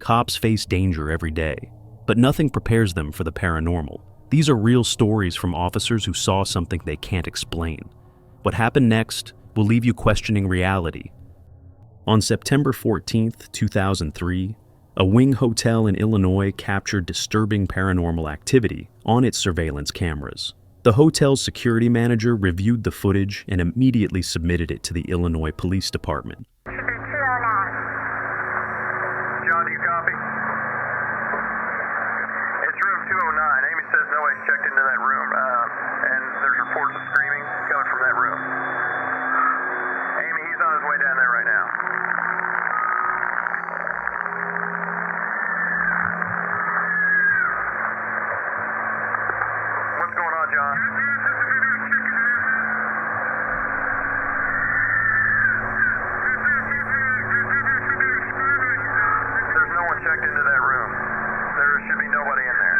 Cops face danger every day, but nothing prepares them for the paranormal. These are real stories from officers who saw something they can't explain. What happened next will leave you questioning reality. On September 14th, 2003, a Wing Hotel in Illinois captured disturbing paranormal activity on its surveillance cameras. The hotel's security manager reviewed the footage and immediately submitted it to the Illinois Police Department. Should be 209. John, do you copy? It's room 209. Amy says nobody's checked into that room, and there's reports of screaming coming from that room. Amy, he's on his way down there right now. What's going on, John? There's no one checked into that room. There should be nobody in there.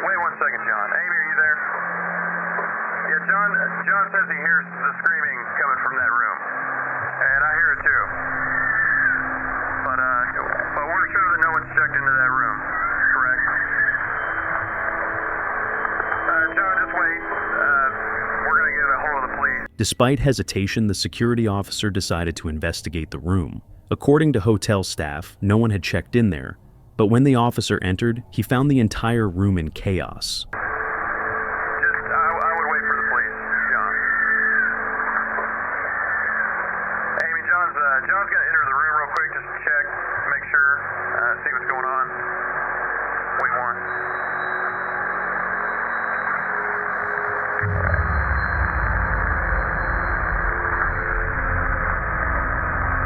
Wait 1 second, John. Amy, are you there? Yeah, John says he hears the screaming coming from that room. And I hear it too. But we're sure that no one's checked into that room. Correct? John, just wait. We're going to get a hold of the police. Despite hesitation, the security officer decided to investigate the room. According to hotel staff, no one had checked in there, but when the officer entered, he found the entire room in chaos. I would wait for the police, John. Amy, John's going to enter the room real quick, just to check, make sure, see what's going on. Wait one.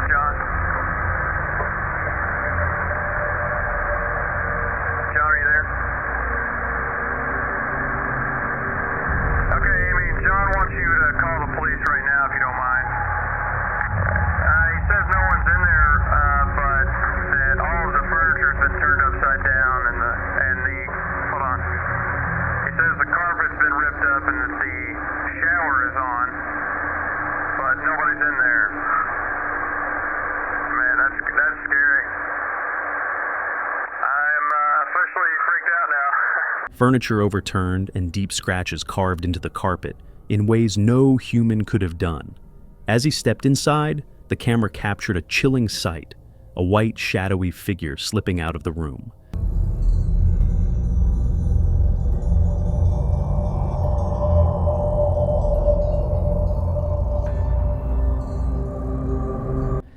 John? John, are you there? Okay, Amy, John wants you to call the police right now if you don't mind. He says no one's in there, but that all of the furniture's been turned upside down and the hold on. He says the carpet's been ripped up and that the shower is on, but nobody's in there. Man, that's scary. I'm officially freaked out now. Furniture overturned and deep scratches carved into the carpet in ways no human could have done. As he stepped inside, the camera captured a chilling sight, a white, shadowy figure slipping out of the room.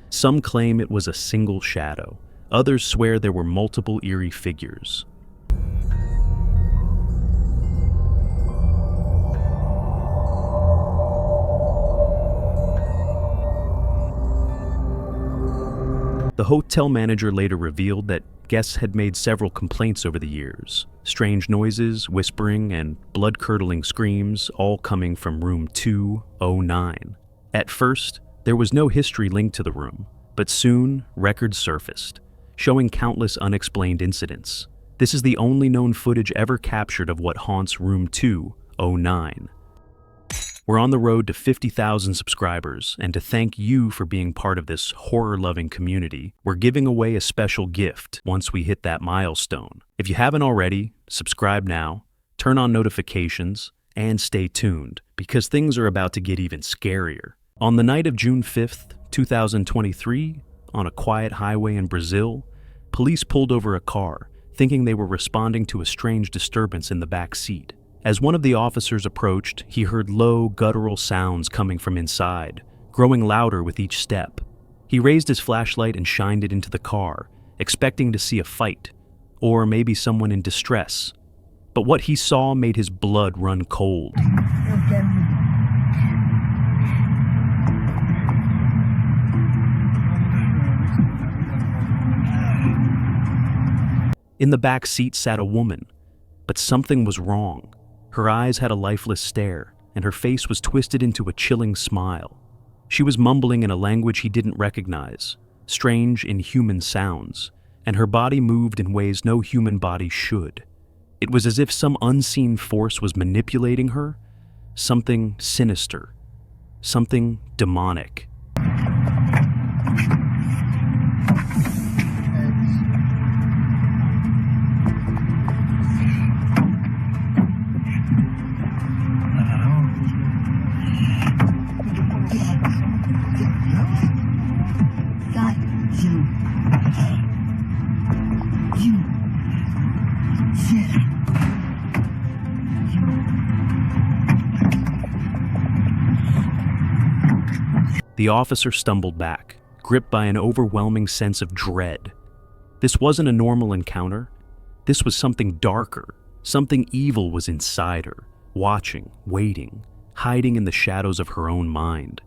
Some claim it was a single shadow. Others swear there were multiple eerie figures. The hotel manager later revealed that guests had made several complaints over the years. Strange noises, whispering, and blood-curdling screams, all coming from room 209. At first, there was no history linked to the room, but soon records surfaced, showing countless unexplained incidents. This is the only known footage ever captured of what haunts room 209. We're on the road to 50,000 subscribers, and to thank you for being part of this horror-loving community, we're giving away a special gift once we hit that milestone. If you haven't already, subscribe now, turn on notifications, and stay tuned, because things are about to get even scarier. On the night of June 5th, 2023, on a quiet highway in Brazil, police pulled over a car, thinking they were responding to a strange disturbance in the back seat. As one of the officers approached, he heard low, guttural sounds coming from inside, growing louder with each step. He raised his flashlight and shined it into the car, expecting to see a fight, or maybe someone in distress. But what he saw made his blood run cold. In the back seat sat a woman, but something was wrong. Her eyes had a lifeless stare, and her face was twisted into a chilling smile. She was mumbling in a language he didn't recognize, strange, inhuman sounds, and her body moved in ways no human body should. It was as if some unseen force was manipulating her, something sinister, something demonic. got you. You. Shit. The officer stumbled back, gripped by an overwhelming sense of dread. This wasn't a normal encounter. This was something darker. Something evil was inside her, watching, waiting, hiding in the shadows of her own mind.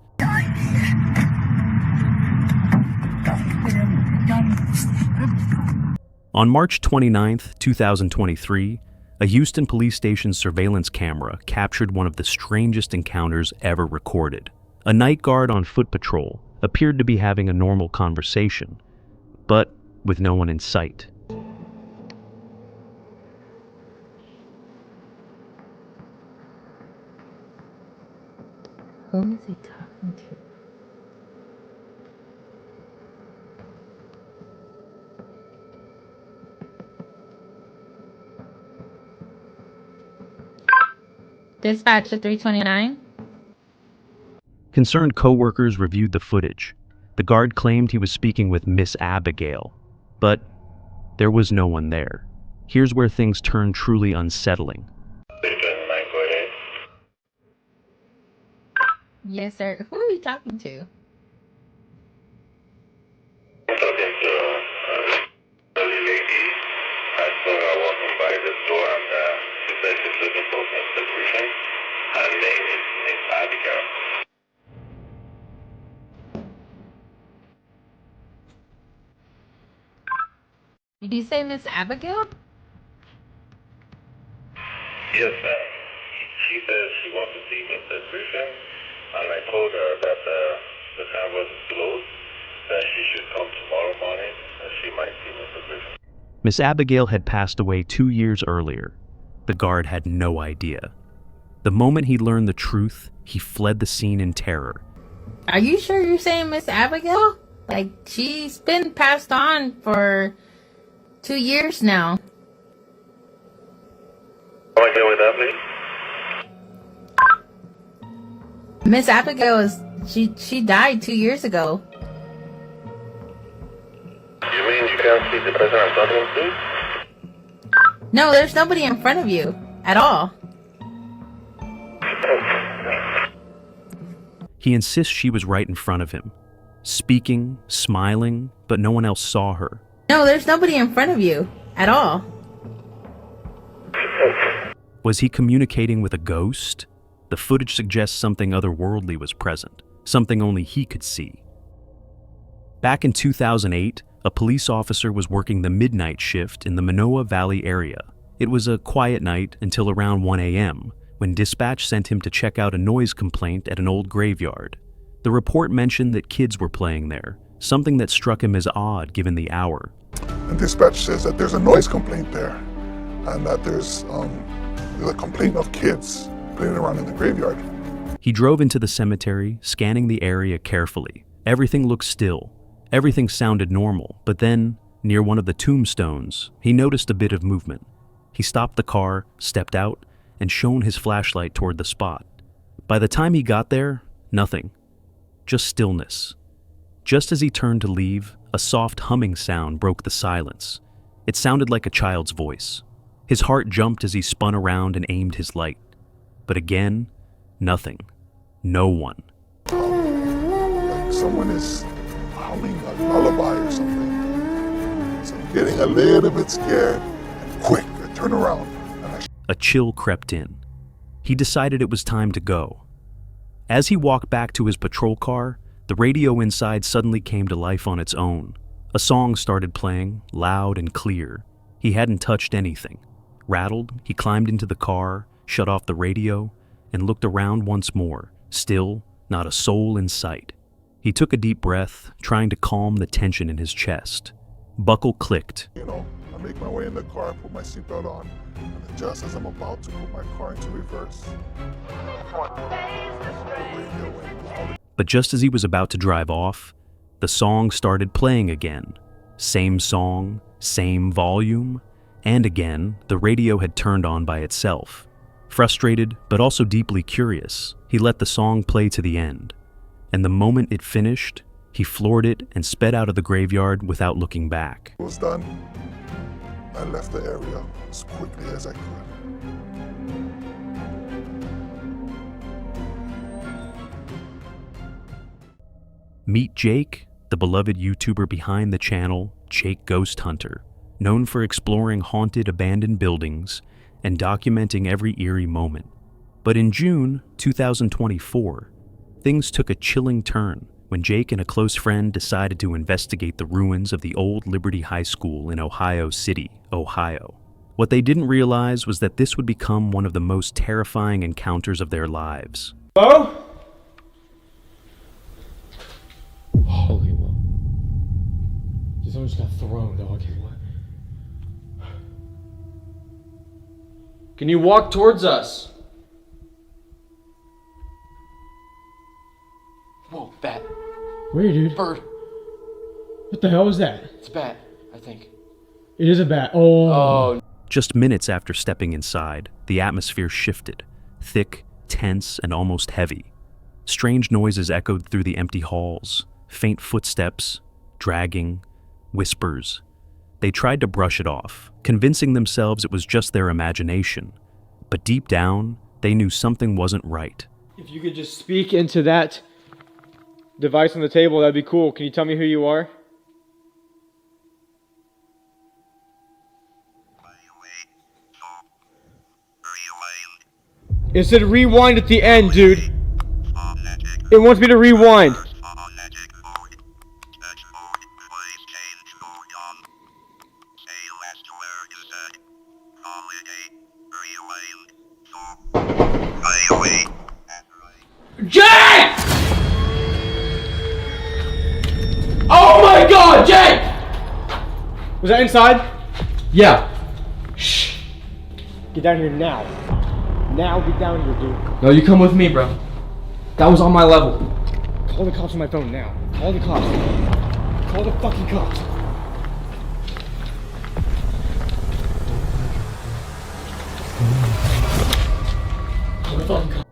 On March 29, 2023, a Houston police station's surveillance camera captured one of the strangest encounters ever recorded. A night guard on foot patrol appeared to be having a normal conversation, but with no one in sight. Who is he talking to? Dispatch to 329. Concerned co-workers reviewed the footage. The guard claimed he was speaking with Miss Abigail, but there was no one there. Here's where things turned truly unsettling. Yes, sir. Who are we talking to? I'm talking to a lady. I saw her walking by the door and she said she's looking for Mr. Griffin. Her name is Miss Abigail. Did you say Miss Abigail? Yes, ma'am. She says she wants to see Mr. Griffin, and I told her that the cameras is closed, that she should come tomorrow morning, and she might see Mr. Griffin. Miss Abigail had passed away 2 years earlier. The guard had no idea. The moment he learned the truth, he fled the scene in terror. Are you sure you're saying Miss Abigail? Like, she's been passed on for 2 years now. Come again with that, please? Miss Abigail is she died 2 years ago. You mean you can't see the person I'm talking to? No, there's nobody in front of you at all. He insists she was right in front of him, speaking, smiling, but no one else saw her. No, there's nobody in front of you at all. Was he communicating with a ghost? The footage suggests something otherworldly was present, something only he could see. Back in 2008, a police officer was working the midnight shift in the Manoa Valley area. It was a quiet night until around 1 a.m., when dispatch sent him to check out a noise complaint at an old graveyard. The report mentioned that kids were playing there, something that struck him as odd given the hour. And dispatch says that there's a noise complaint there, and that there's a complaint of kids playing around in the graveyard. He drove into the cemetery, scanning the area carefully. Everything looked still. Everything sounded normal, but then, near one of the tombstones, he noticed a bit of movement. He stopped the car, stepped out, and shone his flashlight toward the spot. By the time he got there, nothing. Just stillness. Just as he turned to leave, a soft humming sound broke the silence. It sounded like a child's voice. His heart jumped as he spun around and aimed his light. But again, nothing. No one. Like someone is humming a lullaby or something. So I'm getting a little bit scared. And quick, I turn around. A chill crept in. He decided it was time to go. As he walked back to his patrol car, the radio inside suddenly came to life on its own. A song started playing, loud and clear. He hadn't touched anything. Rattled, he climbed into the car, shut off the radio, and looked around once more. Still, not a soul in sight. He took a deep breath, trying to calm the tension in his chest. Buckle clicked. I make my way in the car, put my seatbelt on, and just as I'm about to put my car into reverse, But just as he was about to drive off, the song started playing again. Same song, same volume, and again, the radio had turned on by itself. Frustrated, but also deeply curious, he let the song play to the end. And the moment it finished, He floored it and sped out of the graveyard without looking back. It was done. I left the area as quickly as I could. Meet Jake, the beloved YouTuber behind the channel, Jake Ghost Hunter, known for exploring haunted abandoned buildings and documenting every eerie moment. But in June 2024, things took a chilling turn when Jake and a close friend decided to investigate the ruins of the old Liberty High School in Ohio City, Ohio. What they didn't realize was that this would become one of the most terrifying encounters of their lives. Hello? Holy well. Someone just got thrown, dog. What? Can you walk towards us? Whoa, bat. Where, dude? Bird. What the hell was that? It's a bat, I think. It is a bat. Oh. Oh. Just minutes after stepping inside, the atmosphere shifted, thick, tense, and almost heavy. Strange noises echoed through the empty halls, faint footsteps, dragging, whispers. They tried to brush it off, convincing themselves it was just their imagination. But deep down, they knew something wasn't right. If you could just speak into that device on the table, that'd be cool. Can you tell me who you are? It said rewind at the end, dude. It wants me to rewind. Jake! Oh my god, Jake! Was that inside? Yeah. Shh. Get down here now. Now get down here, dude. No, you come with me, bro. That was on my level. Call the cops on my phone now. Call the cops. Call the fucking cops.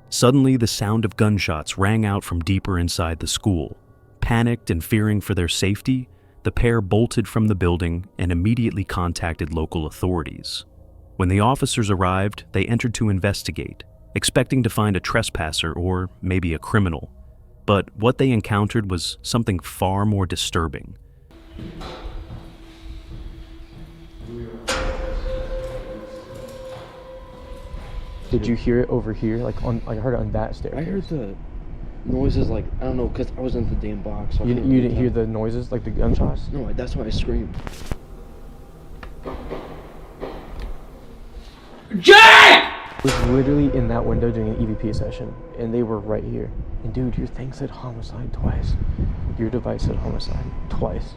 Suddenly, the sound of gunshots rang out from deeper inside the school. Panicked and fearing for their safety, the pair bolted from the building and immediately contacted local authorities. When the officers arrived, they entered to investigate, expecting to find a trespasser or maybe a criminal. But what they encountered was something far more disturbing. Did you hear it over here? Like I heard it on that staircase. I heard the noises, like, I don't know, because I was in the damn box. So You didn't hear the noises, like the gunshots? No, that's why I screamed. Jake! I was literally in that window doing an EVP session, and they were right here. And dude, your thing said homicide twice. Your device said homicide twice.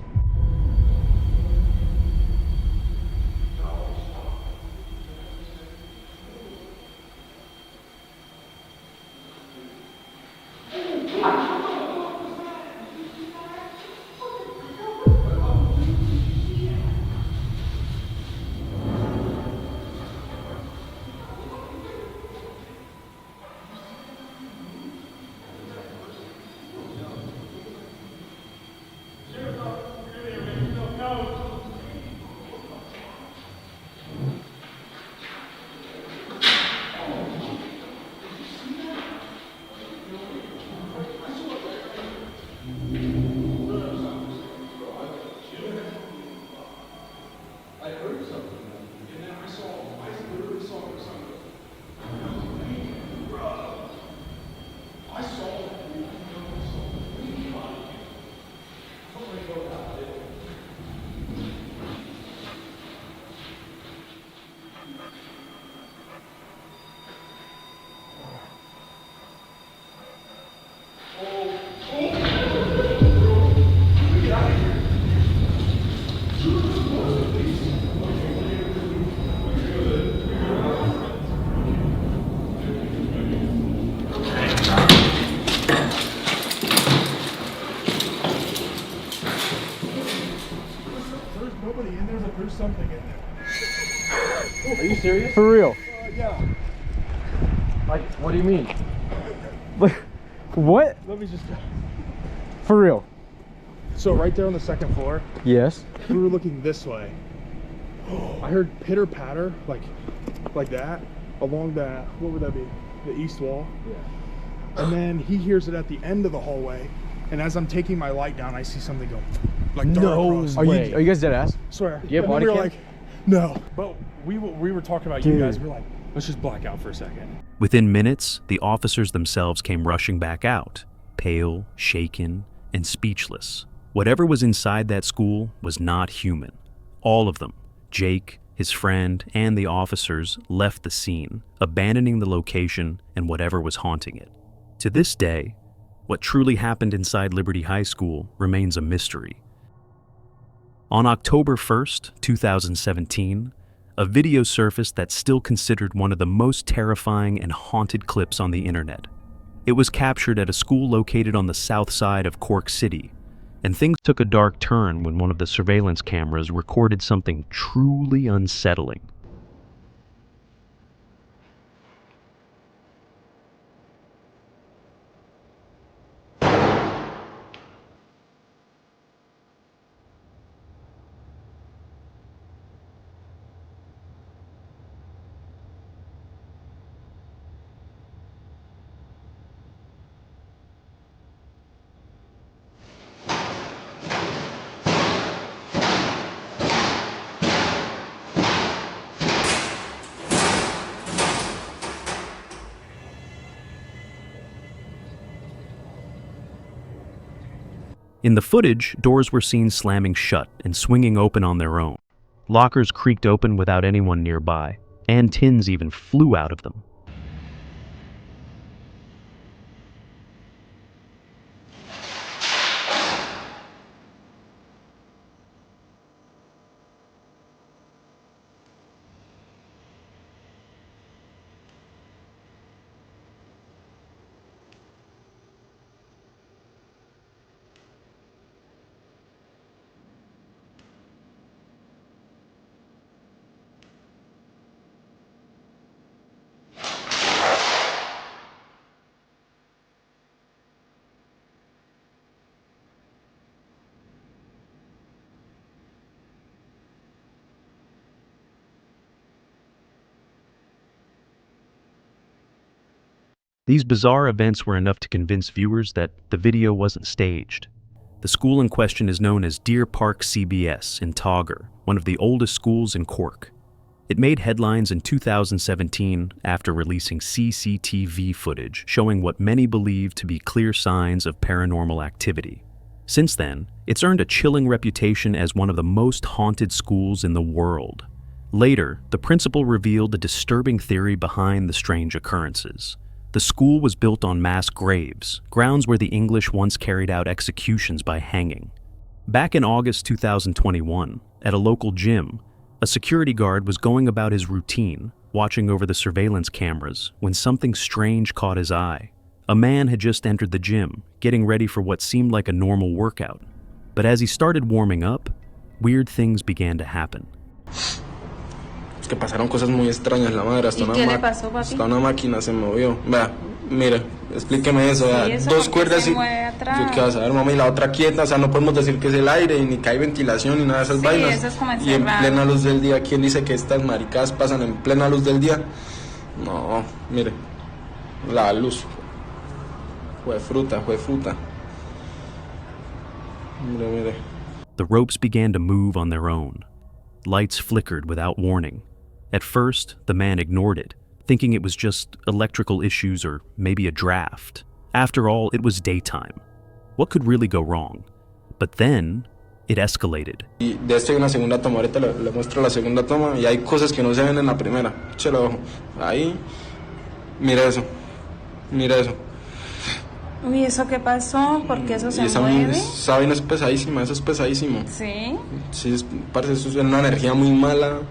Are you serious? For real? Yeah. Like, what do you mean? Like, what? Let me just go. For real? So right there on the second floor, Yes. we were looking this way. I heard pitter patter like that along that, what would that be? The east wall. Yeah. And then he hears it at the end of the hallway. And as I'm taking my light down, I see something go like dart across. Are you guys dead ass? Swear. Do you have And then body we were cam? like, no. But we were talking about you guys. We were like, let's just black out for a second. Within minutes, the officers themselves came rushing back out, pale, shaken, and speechless. Whatever was inside that school was not human. All of them, Jake, his friend, and the officers, left the scene, abandoning the location and whatever was haunting it. To this day, what truly happened inside Liberty High School remains a mystery. On October 1st, 2017, a video surfaced that's still considered one of the most terrifying and haunted clips on the internet. It was captured at a school located on the south side of Cork City, and things took a dark turn when one of the surveillance cameras recorded something truly unsettling. In the footage, doors were seen slamming shut and swinging open on their own. Lockers creaked open without anyone nearby, and tins even flew out of them. These bizarre events were enough to convince viewers that the video wasn't staged. The school in question is known as Deer Park CBS in Togger, one of the oldest schools in Cork. It made headlines in 2017 after releasing CCTV footage showing what many believe to be clear signs of paranormal activity. Since then, it's earned a chilling reputation as one of the most haunted schools in the world. Later, the principal revealed a disturbing theory behind the strange occurrences. The school was built on mass graves, grounds where the English once carried out executions by hanging. Back in August 2021, at a local gym, a security guard was going about his routine, watching over the surveillance cameras, when something strange caught his eye. A man had just entered the gym, getting ready for what seemed like a normal workout. But as he started warming up, weird things began to happen. Es que pasaron cosas muy extrañas, la madre, hasta una máquina se movió. Vea, mire, explíqueme eso, vea, dos cuerdas y yo qué vas a ver, mami, la otra quieta, o sea, no podemos decir que es el aire, ni que hay ventilación, ni nada de esas vainas. Eso es como y en plena luz del día, ¿quién dice que estas maricadas pasan en plena luz del día? No, mire, la luz. Fue fruta. Mire. The ropes began to move on their own. Lights flickered without warning. At first, the man ignored it, thinking it was just electrical issues or maybe a draft. After all, it was daytime. What could really go wrong? But then, it escalated. Y de esto hay una segunda toma, ahorita le muestro la segunda toma y hay cosas que no se ven en la primera. Échale ojo. Ahí, mira eso. Uy, ¿eso qué pasó? ¿Por qué eso se mueve? Esa vaina es pesadísima, eso es pesadísimo. ¿Sí? Sí, parece eso es una energía muy mala.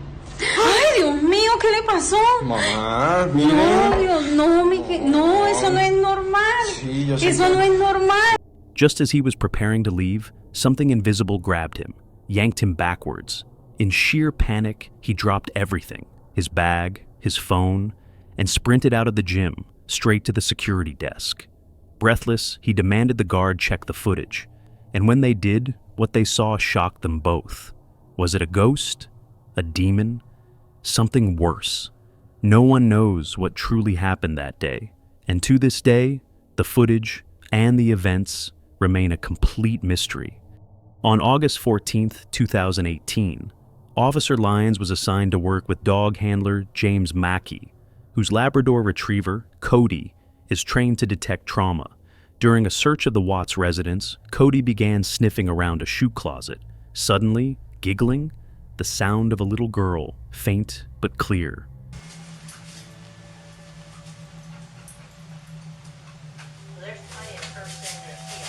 ¡Ay, Dios mío! ¿Qué le pasó? Mamá, mire. No, Dios, no, eso no es normal. Sí, yo sé eso no es normal. Just as he was preparing to leave, something invisible grabbed him, yanked him backwards. In sheer panic, he dropped everything, his bag, his phone, and sprinted out of the gym, straight to the security desk. Breathless, he demanded the guard check the footage, And when they did, what they saw shocked them both. Was it a ghost? A demon? Something worse? No one knows what truly happened that day. And to this day, the footage and the events remain a complete mystery. On August 14th, 2018, Officer Lyons was assigned to work with dog handler James Mackey, whose Labrador retriever, Cody, is trained to detect trauma. During a search of the Watts residence, Cody began sniffing around a shoe closet. Suddenly, giggling, the sound of a little girl, faint but clear. There's plenty of person in the field.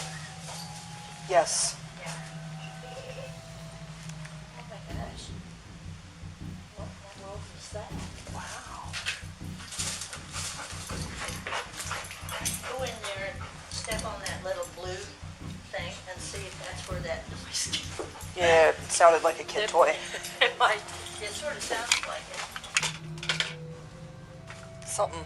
Yes. Yeah. Oh my gosh. What in the world is that? Wow. Go in there and step on that little blue thing and see if that's where that noise came from. Yeah, it sounded like a kid toy. It sort of sounds like it. Something.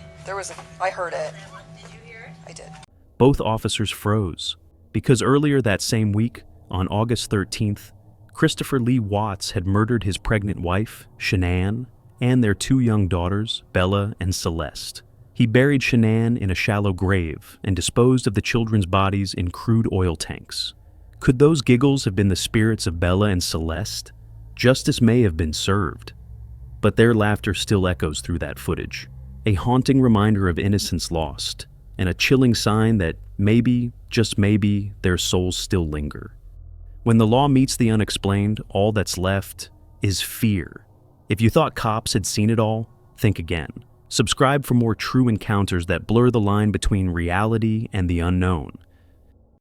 I heard it. Did you hear it? I did. Both officers froze, because earlier that same week, on August 13th, Christopher Lee Watts had murdered his pregnant wife, Shanann, and their 2 young daughters, Bella and Celeste. He buried Shanann in a shallow grave and disposed of the children's bodies in crude oil tanks. Could those giggles have been the spirits of Bella and Celeste? Justice may have been served. But their laughter still echoes through that footage, a haunting reminder of innocence lost, and a chilling sign that maybe, just maybe, their souls still linger. When the law meets the unexplained, all that's left is fear. If you thought cops had seen it all, think again. Subscribe for more true encounters that blur the line between reality and the unknown.